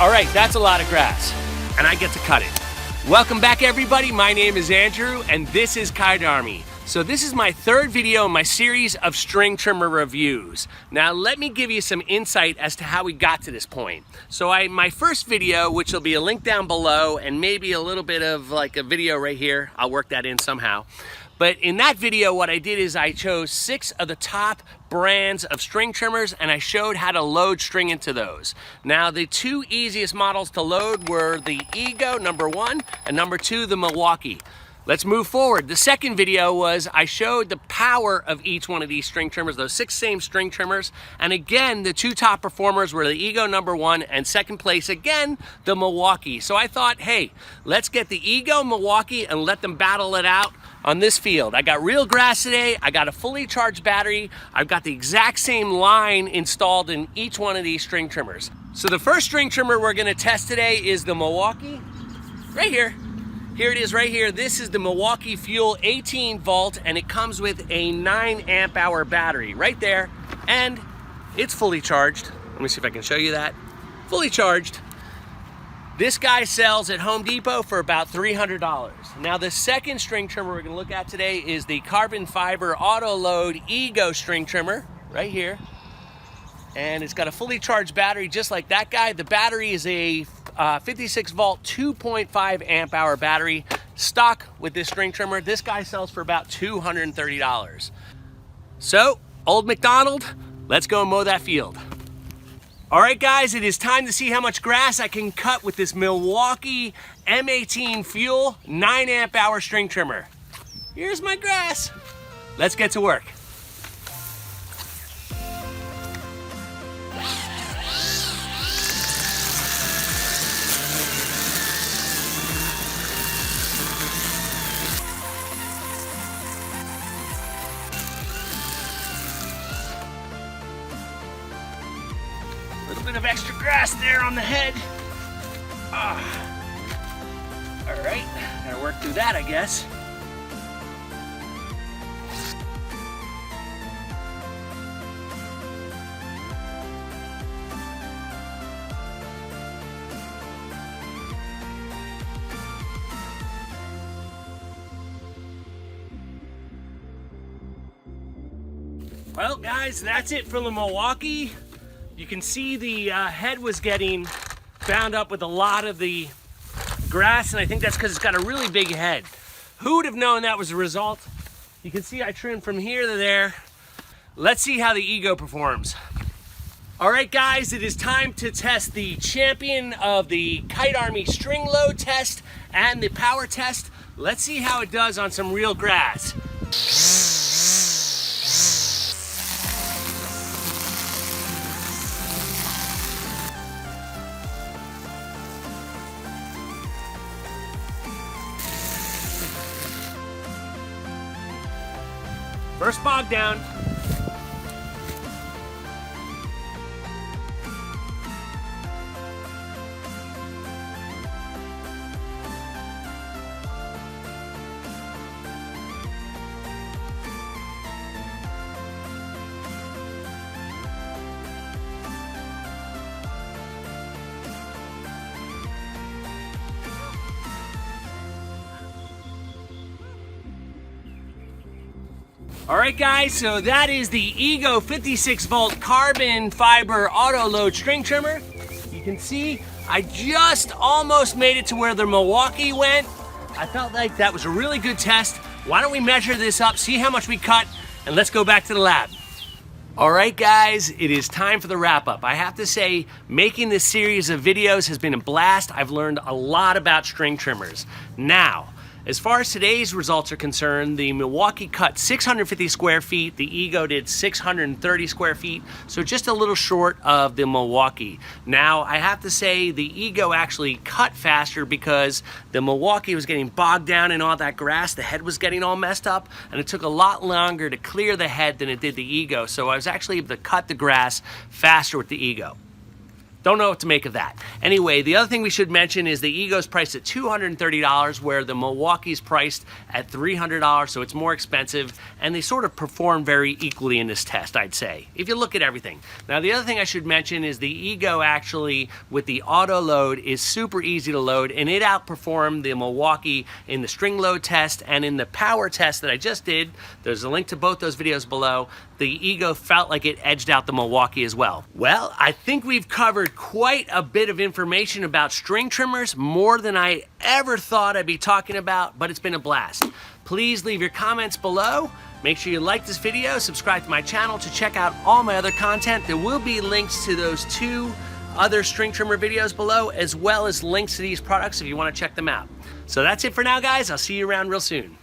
All right, that's a lot of grass, and I get to cut it. Welcome back, everybody. My name is Andrew, and this is Kitearmy. So this is my third video in my series of string trimmer reviews. Now let me give you some insight as to how we got to this point. So my first video, which will be a link down below and maybe a little bit of like a video right here, I'll work that in somehow. But in that video, what I did is I chose 6 of the top brands of string trimmers and I showed how to load string into those. Now the 2 easiest models to load were the Ego, number 1, and number 2, the Milwaukee. Let's move forward. The second video was I showed the power of each one of these string trimmers, those 6 same string trimmers. And again, the 2 top performers were the Ego number 1 and second place again, the Milwaukee. So I thought, hey, let's get the Ego, Milwaukee, and let them battle it out on this field. I got real grass today. I got a fully charged battery. I've got the exact same line installed in each one of these string trimmers. So the first string trimmer we're gonna test today is the Milwaukee, right here. Here it is right here. This is the Milwaukee Fuel 18 volt and it comes with a 9 amp hour battery right there. And it's fully charged. Let me see if I can show you that. Fully charged. This guy sells at Home Depot for about $300. Now the second string trimmer we're gonna look at today is the carbon fiber auto load Ego string trimmer right here. And it's got a fully charged battery just like that guy. The battery is a 56 volt 2.5 amp hour battery stock with this string trimmer. This guy sells for about $230. So Old MacDonald, let's go mow that field. All right guys, it is time to see how much grass I can cut with this Milwaukee M18 Fuel 9 amp hour string trimmer. Here's my grass. Let's get to work. A little bit of extra grass there on the head. All right, gotta work through that, I guess. Well, guys, that's it for the Milwaukee. You can see the head was getting bound up with a lot of the grass, and I think that's because it's got a really big head. Who would have known that was the result? You can see I trimmed from here to there. Let's see how the Ego performs. All right, guys, it is time to test the champion of the Kitearmy string load test and the power test. Let's see how it does on some real grass. First bog down. All right, guys, so that is the Ego 56 volt carbon fiber auto load string trimmer. You can see I just almost made it to where the Milwaukee went. I felt like that was a really good test. Why don't we measure this up, see how much we cut, and let's go back to the lab. All right, guys, it is time for the wrap up. I have to say, making this series of videos has been a blast. I've learned a lot about string trimmers. Now, as far as today's results are concerned, the Milwaukee cut 650 square feet, the Ego did 630 square feet, so just a little short of the Milwaukee. Now, I have to say the Ego actually cut faster because the Milwaukee was getting bogged down in all that grass, the head was getting all messed up, and it took a lot longer to clear the head than it did the Ego, so I was actually able to cut the grass faster with the Ego. Don't know what to make of that. Anyway, the other thing we should mention is the Ego's priced at $230, where the Milwaukee's priced at $300, so it's more expensive, and they sort of perform very equally in this test, I'd say, if you look at everything. Now, the other thing I should mention is the Ego actually, with the auto load, is super easy to load, and it outperformed the Milwaukee in the string load test and in the power test that I just did. There's a link to both those videos below. The Ego felt like it edged out the Milwaukee as well. Well, I think we've covered quite a bit of information about string trimmers, more than I ever thought I'd be talking about, but it's been a blast. Please leave your comments below. Make sure you like this video, subscribe to my channel to check out all my other content. There will be links to those 2 other string trimmer videos below, as well as links to these products if you want to check them out. So that's it for now, guys. I'll see you around real soon.